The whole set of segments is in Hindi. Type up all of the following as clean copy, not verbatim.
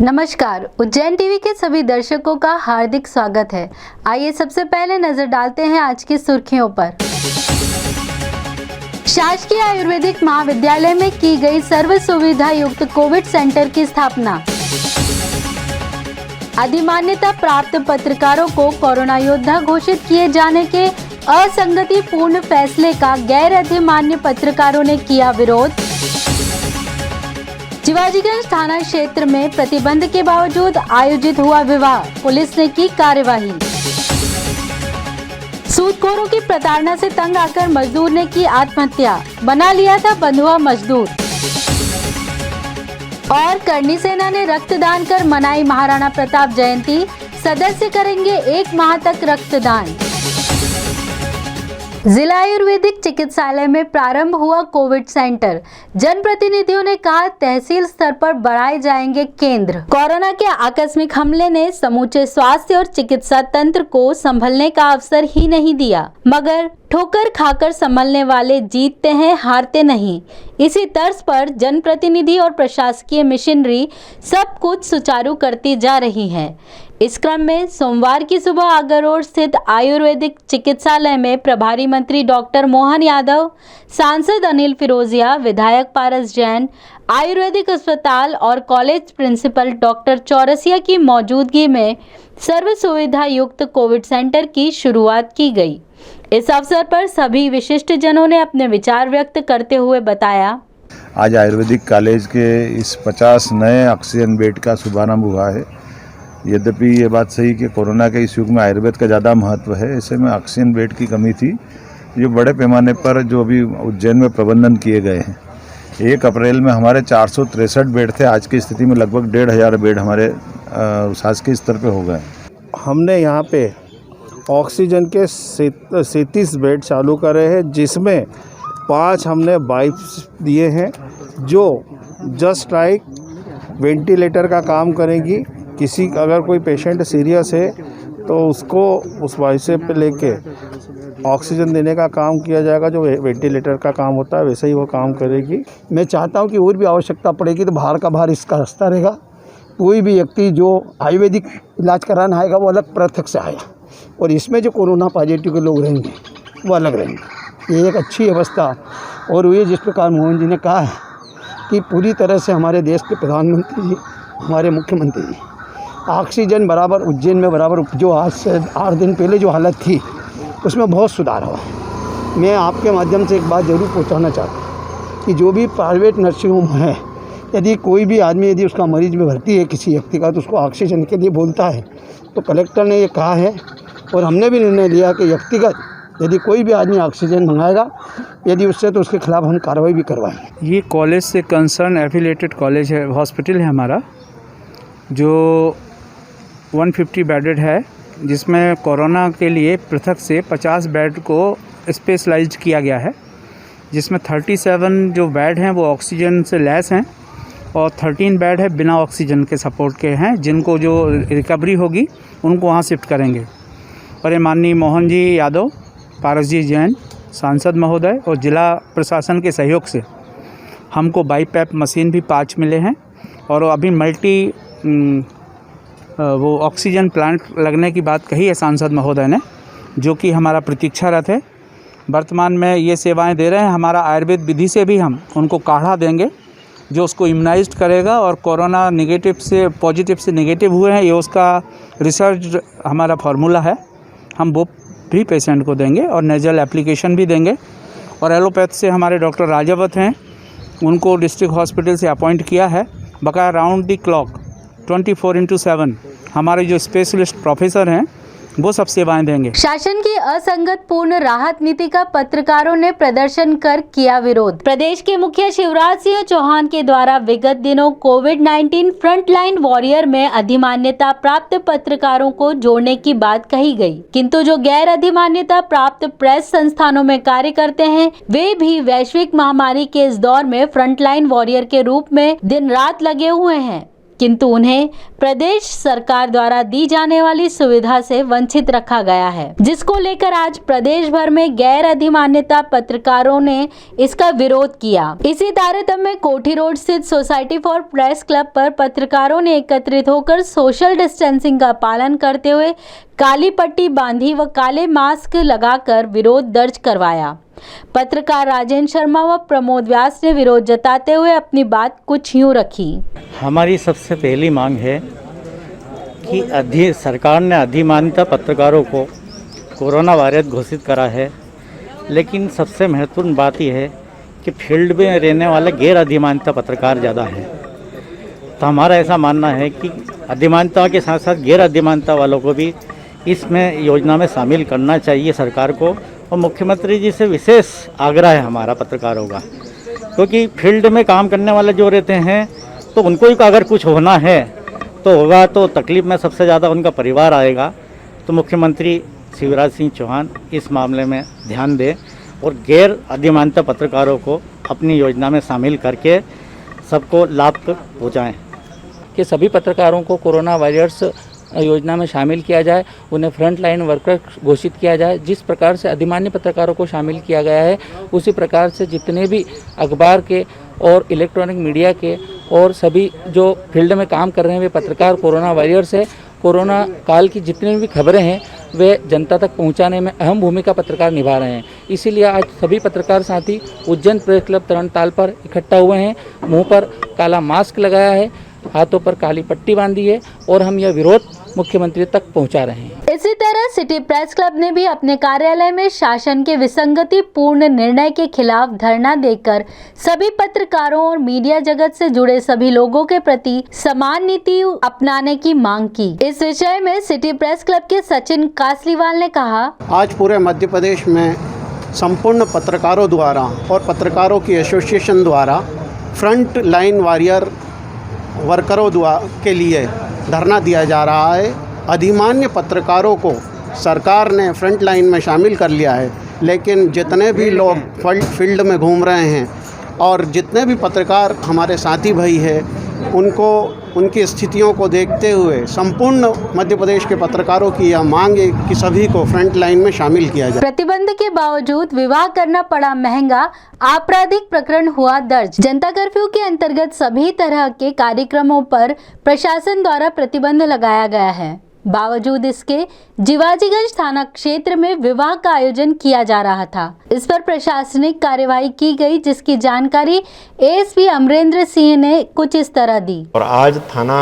नमस्कार, उज्जैन टीवी के सभी दर्शकों का हार्दिक स्वागत है। आइए सबसे पहले नजर डालते हैं आज की सुर्खियों पर। शासकीय आयुर्वेदिक महाविद्यालय में की गई सर्व सुविधा युक्त कोविड सेंटर की स्थापना। अधिमान्यता प्राप्त पत्रकारों को कोरोना योद्धा घोषित किए जाने के असंगतिपूर्ण फैसले का गैर अधिमान्य पत्रकारों ने किया विरोध। शिवाजीगंज थाना क्षेत्र में प्रतिबंध के बावजूद आयोजित हुआ विवाह, पुलिस ने की कार्यवाही। सूदखोरों की प्रताड़ना से तंग आकर मजदूर ने की आत्महत्या, बना लिया था बंधुआ मजदूर। और करणी सेना ने रक्तदान कर मनाई महाराणा प्रताप जयंती, सदस्य करेंगे 1 माह तक रक्तदान। जिला आयुर्वेदिक चिकित्सालय में प्रारंभ हुआ कोविड सेंटर, जनप्रतिनिधियों ने कहा तहसील स्तर पर बढ़ाए जाएंगे केंद्र। कोरोना के आकस्मिक हमले ने समूचे स्वास्थ्य और चिकित्सा तंत्र को संभलने का अवसर ही नहीं दिया, मगर ठोकर खाकर संभलने वाले जीतते हैं, हारते नहीं। इसी तर्ज पर जनप्रतिनिधि और प्रशासकीय मशीनरी सब कुछ सुचारू करती जा रही है। इस क्रम में सोमवार की सुबह आगर रोड स्थित आयुर्वेदिक चिकित्सालय में प्रभारी मंत्री डॉक्टर मोहन यादव, सांसद अनिल फिरोजिया, विधायक पारस जैन, आयुर्वेदिक अस्पताल और कॉलेज प्रिंसिपल डॉक्टर चौरसिया की मौजूदगी में सर्व सुविधा युक्त कोविड सेंटर की शुरुआत की गई। इस अवसर पर सभी विशिष्ट जनों ने अपने विचार व्यक्त करते हुए बताया, आज आयुर्वेदिक कॉलेज के इस 50 नए ऑक्सीजन बेड का शुभारंभ हुआ है। यद्यपि ये बात सही कि कोरोना के इस युग में आयुर्वेद का ज़्यादा महत्व है, ऐसे में ऑक्सीजन बेड की कमी थी, जो बड़े पैमाने पर जो अभी उज्जैन में प्रबंधन किए गए हैं। 1 अप्रैल में हमारे 463 बेड थे, आज की स्थिति में लगभग 1500 बेड हमारे शासकीय स्तर पे हो गए। हमने यहाँ पे ऑक्सीजन के 37 बेड चालू करे हैं, जिसमें 5 हमने वाइप्स दिए हैं जो जस्ट लाइक वेंटिलेटर का काम करेंगी। अगर कोई पेशेंट सीरियस है तो उसको उस वाइप पे लेके ऑक्सीजन देने का काम किया जाएगा, जो वेंटिलेटर का काम होता है वैसे ही वो काम करेगी। मैं चाहता हूँ कि और भी आवश्यकता पड़ेगी तो बाहर का बाहर इसका रास्ता रहेगा। कोई भी व्यक्ति जो आयुर्वेदिक इलाज कराना आएगा वो अलग पृथक से आएगा, और इसमें जो कोरोना पॉजिटिव के लोग रहेंगे वो अलग रहेंगे। ये एक अच्छी व्यवस्था और ये जिस प्रकार मोहन जी ने कहा है कि पूरी तरह से हमारे देश के प्रधानमंत्री जी, हमारे मुख्यमंत्री जी, ऑक्सीजन बराबर उज्जैन में बराबर, जो आज से 8 दिन पहले जो हालत थी उसमें बहुत सुधार हुआ। मैं आपके माध्यम से एक बात ज़रूर पहुंचाना चाहता हूँ कि जो भी प्राइवेट नर्सिंग होम है, यदि कोई भी आदमी यदि उसका मरीज में भर्ती है किसी व्यक्ति का, तो उसको ऑक्सीजन के लिए बोलता है, तो कलेक्टर ने ये कहा है और हमने भी निर्णय लिया कि व्यक्तिगत यदि कोई भी आदमी ऑक्सीजन मंगाएगा यदि उससे, तो उसके खिलाफ हम कार्रवाई भी करवाएंगे। ये कॉलेज से कंसर्न एफिलेटेड कॉलेज है, हॉस्पिटल है हमारा, जो 150 बेडेड है, जिसमें कोरोना के लिए पृथक से 50 बेड को स्पेशलाइज्ड किया गया है, जिसमें 37 जो बेड हैं वो ऑक्सीजन से लैस हैं और 13 बेड है बिना ऑक्सीजन के सपोर्ट के हैं, जिनको जो रिकवरी होगी उनको वहाँ शिफ्ट करेंगे। और ये माननीय मोहन जी यादव, पारस जी जैन, सांसद महोदय और जिला प्रशासन के सहयोग से हमको बाईपैप मशीन भी 5 मिले हैं, और अभी मल्टी वो ऑक्सीजन प्लांट लगने की बात कही है सांसद महोदय ने, जो कि हमारा प्रतीक्षारत है। वर्तमान में ये सेवाएं दे रहे हैं। हमारा आयुर्वेद विधि से भी हम उनको काढ़ा देंगे जो उसको इम्यूनाइज्ड करेगा, और कोरोना नेगेटिव से पॉजिटिव से नेगेटिव हुए हैं, ये उसका रिसर्च हमारा फार्मूला है, हम वो भी पेशेंट को देंगे, और नेजल एप्लीकेशन भी देंगे। और एलोपैथ से हमारे डॉक्टर राजावत हैं, उनको डिस्ट्रिक्ट हॉस्पिटल से अपॉइंट किया है। बकाया राउंड द क्लॉक 24/7 हमारे जो स्पेशलिस्ट प्रोफेसर हैं वो सब सेवाएं देंगे। शासन की असंगत पूर्ण राहत नीति का पत्रकारों ने प्रदर्शन कर किया विरोध। प्रदेश के मुखिया शिवराज सिंह चौहान के द्वारा विगत दिनों कोविड-19 फ्रंटलाइन वॉरियर में अधिमान्यता प्राप्त पत्रकारों को जोड़ने की बात कही गई, किंतु जो गैर अधिमान्यता प्राप्त प्रेस संस्थानों में कार्य करते हैं वे भी वैश्विक महामारी के इस दौर में फ्रंटलाइन वॉरियर के रूप में दिन रात लगे हुए हैं। किंतु उन्हें प्रदेश सरकार द्वारा दी जाने वाली सुविधा से वंचित रखा गया है, जिसको लेकर आज प्रदेश भर में गैर अधिमान्यता पत्रकारों ने इसका विरोध किया। इसी तारतम्य में कोठी रोड स्थित सोसाइटी फॉर प्रेस क्लब पर पत्रकारों ने एकत्रित होकर सोशल डिस्टेंसिंग का पालन करते हुए काली पट्टी बांधी व काले मास्क लगाकर विरोध दर्ज करवाया। पत्रकार राजेंद्र शर्मा व प्रमोद व्यास ने विरोध जताते हुए अपनी बात कुछ यूं रखी। हमारी सबसे पहली मांग है कि सरकार ने अधिमान्यता पत्रकारों को कोरोना वायरस घोषित करा है, लेकिन सबसे महत्वपूर्ण बात यह है कि फील्ड में रहने वाले गैर अधिमान्यता पत्रकार ज़्यादा है। तो हमारा ऐसा मानना है कि अधिमान्यता के साथ साथ गैर अधिमान्यता वालों को भी इसमें योजना में शामिल करना चाहिए सरकार को। और मुख्यमंत्री जी से विशेष आग्रह है हमारा पत्रकारों का, क्योंकि फील्ड में काम करने वाले जो रहते हैं तो उनको ही अगर कुछ होना है तो होगा, तो तकलीफ में सबसे ज़्यादा उनका परिवार आएगा। तो मुख्यमंत्री शिवराज सिंह चौहान इस मामले में ध्यान दें और गैर अधिमान्यता पत्रकारों को अपनी योजना में शामिल करके सबको लाभ पहुँचाएँ। कि सभी पत्रकारों को कोरोना वारियर्स योजना में शामिल किया जाए, उन्हें फ्रंट लाइन वर्कर घोषित किया जाए। जिस प्रकार से अधिमान्य पत्रकारों को शामिल किया गया है, उसी प्रकार से जितने भी अखबार के और इलेक्ट्रॉनिक मीडिया के और सभी जो फील्ड में काम कर रहे हैं वे पत्रकार कोरोना वॉरियर्स है। कोरोना काल की जितनी भी खबरें हैं वे जनता तक पहुंचाने में अहम भूमिका पत्रकार निभा रहे हैं। इसीलिए आज सभी पत्रकार साथी उज्जैन प्रेस क्लब तरणताल पर इकट्ठा हुए हैं। मुंह पर काला मास्क लगाया है, हाथों पर काली पट्टी बांधी है और हम यह विरोध मुख्यमंत्री तक पहुंचा रहे हैं। इसी तरह सिटी प्रेस क्लब ने भी अपने कार्यालय में शासन के विसंगति पूर्ण निर्णय के खिलाफ धरना देकर सभी पत्रकारों और मीडिया जगत से जुड़े सभी लोगों के प्रति समान नीति अपनाने की मांग की। इस विषय में सिटी प्रेस क्लब के सचिन कासलीवाल ने कहा, आज पूरे मध्य प्रदेश में संपूर्ण पत्रकारों द्वारा और पत्रकारों की एसोसिएशन द्वारा फ्रंट लाइन वॉरियर वर्करों के लिए धरना दिया जा रहा है। अधिमान्य पत्रकारों को सरकार ने फ्रंट लाइन में शामिल कर लिया है, लेकिन जितने भी लोग फील्ड में घूम रहे हैं और जितने भी पत्रकार हमारे साथी भाई हैं, उनको उनकी स्थितियों को देखते हुए संपूर्ण मध्य प्रदेश के पत्रकारों की यह मांग है कि सभी को फ्रंट लाइन में शामिल किया जाए। प्रतिबंध के बावजूद विवाह करना पड़ा महंगा, आपराधिक प्रकरण हुआ दर्ज। जनता कर्फ्यू के अंतर्गत सभी तरह के कार्यक्रमों पर प्रशासन द्वारा प्रतिबंध लगाया गया है। बावजूद इसके जिवाजीगंज थाना क्षेत्र में विवाह का आयोजन किया जा रहा था। इस पर प्रशासनिक कार्यवाही की गई, जिसकी जानकारी एएसपी अमरेंद्र सिंह ने कुछ इस तरह दी। और आज थाना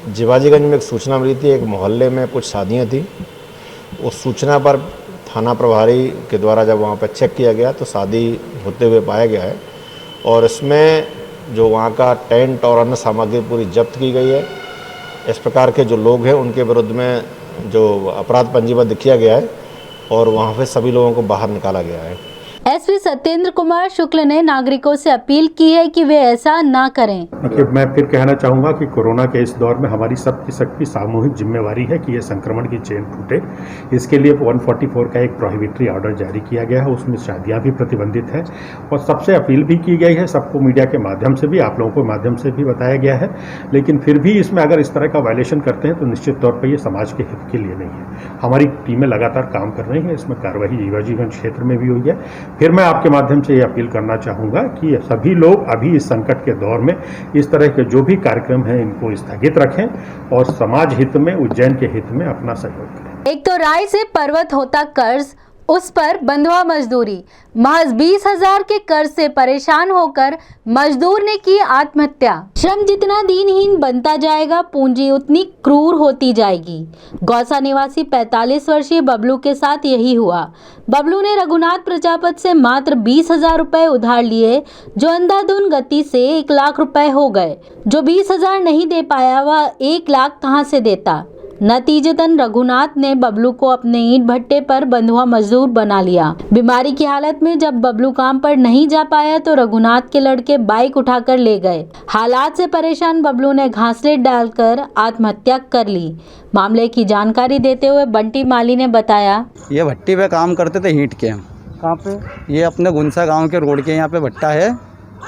जिवाजीगंज में एक सूचना मिली थी, एक मोहल्ले में कुछ शादियां थी। उस सूचना पर थाना प्रभारी के द्वारा जब वहां पर चेक किया गया तो शादी होते हुए पाया गया है और इसमें जो वहां का टेंट और अन्य सामग्री पूरी जब्त की गई है। इस प्रकार के जो लोग हैं उनके विरुद्ध में जो अपराध पंजीबद्ध किया गया है और वहाँ पे सभी लोगों को बाहर निकाला गया है। एसपी सत्येंद्र कुमार शुक्ल ने नागरिकों से अपील की है कि वे ऐसा ना करें। मैं फिर कहना चाहूँगा कि कोरोना के इस दौर में हमारी सबकी सामूहिक जिम्मेवारी है कि ये संक्रमण की चेन टूटे। इसके लिए 144 का एक प्रोहिबिटरी ऑर्डर जारी किया गया है, उसमें शादियाँ भी प्रतिबंधित है और सबसे अपील भी की गई है, सबको मीडिया के माध्यम से भी, आप लोगों के माध्यम से भी बताया गया है। लेकिन फिर भी इसमें अगर इस तरह का वायलेशन करते हैं तो निश्चित तौर पर ये समाज के हित के लिए नहीं है। हमारी टीमें लगातार काम कर रही हैं, इसमें कार्रवाई जिवाजीगंज क्षेत्र में भी हुई है। फिर मैं आपके माध्यम से ये अपील करना चाहूँगा कि सभी लोग अभी इस संकट के दौर में इस तरह के जो भी कार्यक्रम हैं इनको स्थगित रखें और समाज हित में, उज्जैन के हित में अपना सहयोग करें। एक तो राय से पर्वत होता कर्ज, उस पर बंधुआ मजदूरी। महज 20,000 के कर्ज से परेशान होकर मजदूर ने की आत्महत्या। श्रम जितना दीनहीन बनता जाएगा, पूंजी उतनी क्रूर होती जाएगी। गौसा निवासी 45 वर्षीय बबलू के साथ यही हुआ। बबलू ने रघुनाथ प्रजापत से मात्र 20,000 रुपए उधार लिए, जो अंधाधुंध गति से 1 लाख रुपए हो गए। जो 20,000 नहीं दे पाया, वह 1 लाख कहां से देता। नतीजतन रघुनाथ ने बबलू को अपने ईंट भट्टे पर बंधुआ मजदूर बना लिया। बीमारी की हालत में जब बबलू काम पर नहीं जा पाया तो रघुनाथ के लड़के बाइक उठाकर ले गए। हालात से परेशान बबलू ने घासलेट डालकर आत्महत्या कर ली। मामले की जानकारी देते हुए बंटी माली ने बताया, ये भट्टी पे काम करते थे ईंट के। कहाँ पे? ये अपने गुंसा गांव के रोड के यहाँ पे भट्टा है,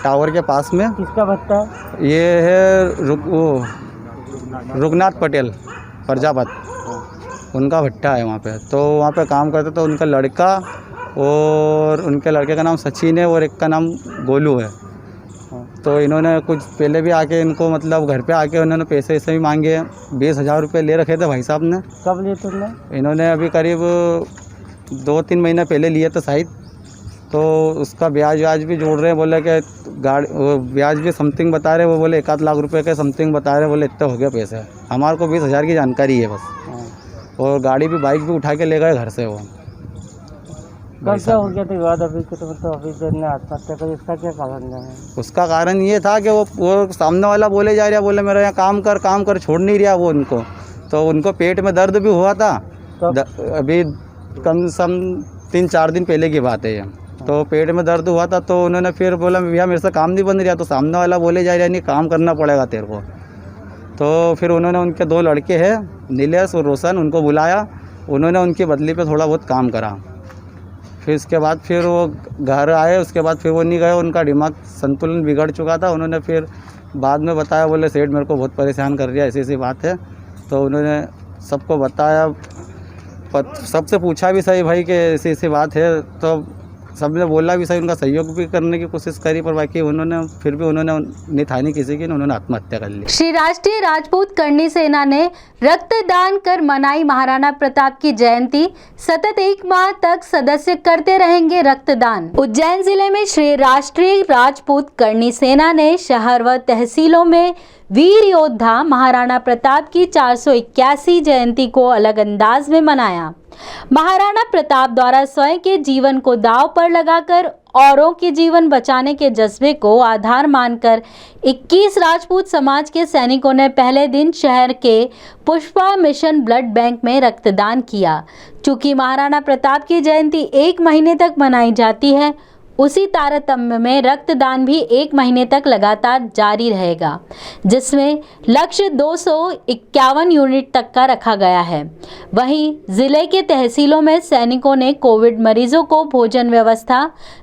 टावर के पास में। किसका भट्टा है? ये है रुगनाथ पटेल प्रजापत, उनका भट्टा है वहाँ पे। तो वहाँ पे काम करते तो उनका लड़का और उनके लड़के का नाम सचिन है और एक का नाम गोलू है। तो इन्होंने कुछ पहले भी आके इनको मतलब घर पे आके उन्होंने पैसे ऐसे भी मांगे। 20,000 रुपये ले रखे थे भाई साहब ने। कब लिए तुमने? इन्होंने अभी करीब 2-3 महीने पहले लिए थे शायद। तो उसका ब्याज भी जोड़ रहे हैं, बोले कि गाड़ी वो ब्याज भी समथिंग बता रहे, वो बोले 1-8 लाख रुपए के समथिंग बता रहे, बोले इतना हो गया पैसे। हमारे को 20,000 की जानकारी है बस। और गाड़ी भी बाइक भी उठा के ले गए घर से वो। कब क्या हो गया था विवाद? अभी तो अभी ने आत्महत्या करी, इसका क्या कारण है? उसका कारण ये था कि वो सामने वाला बोले जा रहा, बोले मेरा यहाँ काम कर छोड़ नहीं रहा वो उनको। तो उनको पेट में दर्द भी हुआ था। अभी कम से कम 3-4 दिन पहले की बात है ये। तो पेट में दर्द हुआ था तो उन्होंने फिर बोला भैया मेरे से काम नहीं बन रहा। तो सामने वाला बोले जा रहा नहीं काम करना पड़ेगा तेरे को। तो फिर उन्होंने उनके 2 लड़के हैं नीलेश और रोशन, उनको बुलाया। उन्होंने उनकी बदली पे थोड़ा बहुत काम करा। फिर इसके बाद फिर वो घर आए, उसके बाद फिर वो नहीं गए, उनका दिमाग संतुलन बिगड़ चुका था। उन्होंने फिर बाद में बताया, बोले सेठ मेरे को बहुत परेशान कर रही है, ऐसी बात है। तो उन्होंने सबको बताया, सबसे पूछा भी सही भाई कि ऐसी बात है। तो सबने बोला भी सही, उनका सहयोग भी करने की कोशिश करी, पर बाकी उन्होंने फिर भी उन्होंने नहीं थानी किसी की, उन्होंने आत्महत्या कर ली। श्री राष्ट्रीय राजपूत करणी सेना ने रक्तदान कर मनाई महाराणा प्रताप की जयंती। सतत 1 माह तक सदस्य करते रहेंगे रक्तदान। उज्जैन जिले में श्री राष्ट्रीय राजपूत करणी सेना ने शहर व तहसीलों में वीर योद्धा महाराणा प्रताप की 481 जयंती को अलग अंदाज में मनाया। महाराणा प्रताप द्वारा स्वयं के जीवन को दांव पर लगाकर औरों के जीवन बचाने के जज्बे को आधार मानकर 21 राजपूत समाज के सैनिकों ने पहले दिन शहर के पुष्पा मिशन ब्लड बैंक में रक्तदान किया। चूँकि महाराणा प्रताप की जयंती 1 महीने तक मनाई जाती है, उसी तारतम्य में रक्तदान भी 1 महीने तक लगातार जारी रहेगा, जिसमें लक्ष्य 251 यूनिट तक का रखा गया है। वहीं जिले के तहसीलों में सैनिकों ने कोविड मरीजों को भोजन व्यवस्था,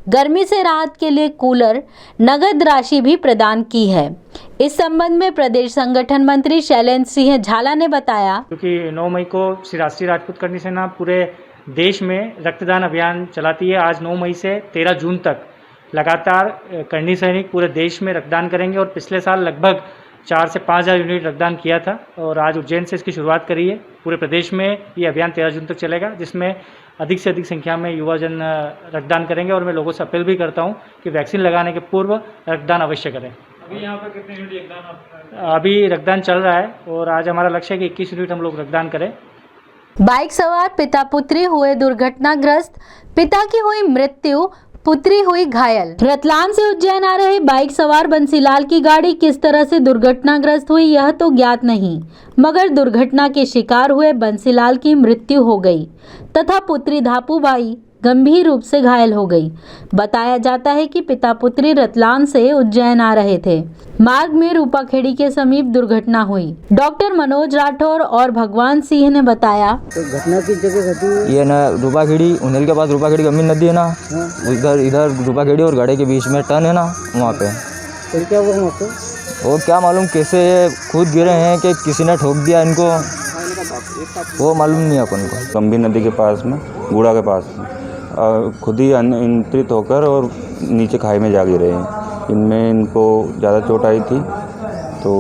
गर्मी से राहत के लिए कूलर, नगद राशि भी प्रदान की है। इस संबंध में प्रदेश संगठन मंत्री शैलेंद्र सिंह झाला ने बताया, क्योंकि 9 मई को श्री राष्ट्रीय राजपूत करणी सेना पूरे देश में रक्तदान अभियान चलाती है। आज 9 मई से 13 जून तक लगातार करणी सैनिक पूरे देश में रक्तदान करेंगे और पिछले साल लगभग 4 से 5 हज़ार यूनिट रक्तदान किया था और आज उज्जैन से इसकी शुरुआत करी है। पूरे प्रदेश में ये अभियान 13 जून तक चलेगा, जिसमें अधिक से अधिक संख्या में युवाजन रक्तदान करेंगे और मैं लोगों से अपील भी करता हूँ कि वैक्सीन लगाने के पूर्व रक्तदान अवश्य करें। अभी यहाँ पर कितने यूनिट रक्तदान? अभी रक्तदान चल रहा है और आज हमारा लक्ष्य है कि 21 यूनिट हम लोग रक्तदान करें। बाइक सवार पिता पुत्री हुए दुर्घटनाग्रस्त, पिता की हुई मृत्यु, पुत्री हुई घायल। रतलाम से उज्जैन आ रहे बाइक सवार बंसीलाल की गाड़ी किस तरह से दुर्घटनाग्रस्त हुई यह तो ज्ञात नहीं, मगर दुर्घटना के शिकार हुए बंसीलाल की मृत्यु हो गई तथा पुत्री धापूबाई गंभीर रूप से घायल हो गई। बताया जाता है कि पिता पुत्री रतलाम से उज्जैन आ रहे थे। मार्ग में रूपाखेड़ी के समीप दुर्घटना हुई। डॉक्टर मनोज राठौर और भगवान सिंह ने बताया, तो घटना की जगह घटी ये ना रूपाखेड़ी उन्हेल के पास, रूपाखेड़ी गंभीर नदी है ना, इधर रूपाखेड़ी और गड़े के बीच में टर्न है ना, वहाँ पे। फिर क्या हुआ वहाँ पे? वो क्या मालूम कैसे खुद गिरे हैं कि किसी ने ठोक दिया इनको, वो मालूम नहीं है अपन को। गंभीर नदी के पास में, गूड़ा के पास में खुद ही अनियंत्रित होकर और नीचे खाई में जा गिरे हैं। इनमें इनको ज़्यादा चोट आई थी तो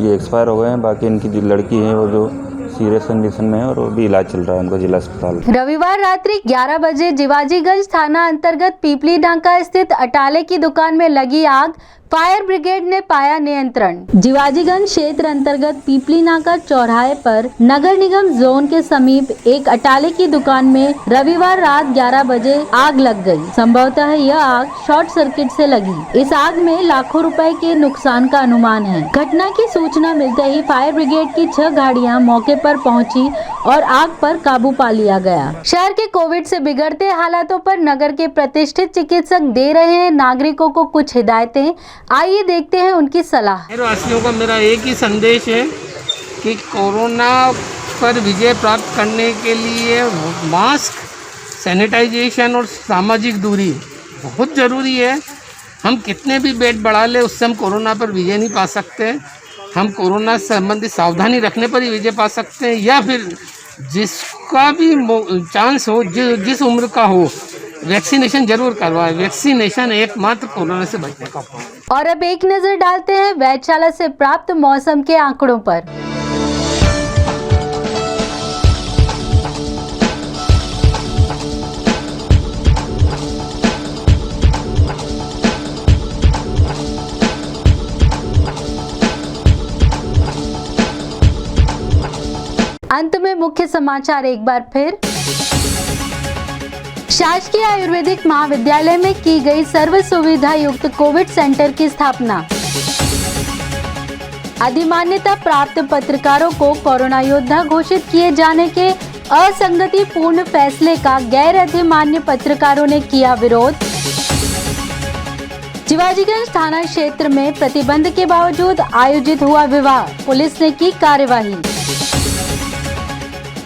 ये एक्सपायर हो गए हैं। बाकी इनकी जो लड़की है वो जो सीरियस कंडीशन में है और वो भी इलाज चल रहा है उनका जिला अस्पताल। रविवार रात्रि 11 बजे जिवाजीगंज थाना अंतर्गत पीपली नाका स्थित अटाले की दुकान में लगी आग, फायर ब्रिगेड ने पाया नियंत्रण। जिवाजीगंज क्षेत्र अंतर्गत पीपली नाका चौराहे पर नगर निगम जोन के समीप एक अटाले की दुकान में रविवार रात 11 बजे आग लग गई। संभवतः यह आग शॉर्ट सर्किट से लगी। इस आग में लाखों रुपए के नुकसान का अनुमान है। घटना की सूचना मिलते ही फायर ब्रिगेड की 6 गाड़ियां मौके पर पहुंची और आग पर काबू पा लिया गया। शहर के कोविड से बिगड़ते हालातों पर नगर के प्रतिष्ठित चिकित्सक दे रहे हैं नागरिकों को कुछ हिदायतें। आइए देखते हैं उनकी सलाह। वासियों का मेरा एक ही संदेश है कि कोरोना पर विजय प्राप्त करने के लिए मास्क, सैनिटाइजेशन और सामाजिक दूरी बहुत ज़रूरी है। हम कितने भी बेड बढ़ा ले उससे हम कोरोना पर विजय नहीं पा सकते। हम कोरोना से संबंधित सावधानी रखने पर ही विजय पा सकते हैं, या फिर जिसका भी चांस हो, जिस उम्र का हो, वैक्सीनेशन जरूर करवाएं। वैक्सीनेशन एकमात्र कोरोना से बचने का उपाय। और अब एक नजर डालते हैं वेधशाला से प्राप्त मौसम के आंकड़ों पर। अंत में मुख्य समाचार एक बार फिर। शासकीय आयुर्वेदिक महाविद्यालय में की गई सर्व सुविधा युक्त कोविड सेंटर की स्थापना। अधिमान्यता प्राप्त पत्रकारों को कोरोना योद्धा घोषित किए जाने के असंगतिपूर्ण फैसले का गैर अधिमान्य पत्रकारों ने किया विरोध। शिवाजीगंज थाना क्षेत्र में प्रतिबंध के बावजूद आयोजित हुआ विवाह, पुलिस ने की कार्यवाही।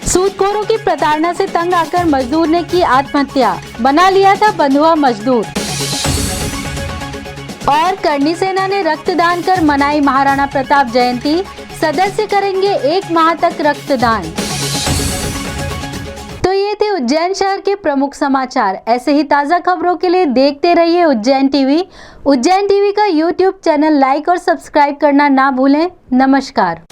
सूदखोरों की प्रताड़ना से तंग आकर मजदूर ने की आत्महत्या, बना लिया था बंधुआ मजदूर। और करनी सेना ने रक्तदान कर मनाई महाराणा प्रताप जयंती, सदस्य करेंगे 1 माह तक रक्तदान। तो ये थे उज्जैन शहर के प्रमुख समाचार। ऐसे ही ताज़ा खबरों के लिए देखते रहिए उज्जैन टीवी। उज्जैन टीवी का YouTube चैनल लाइक और सब्सक्राइब करना ना भूलें। नमस्कार।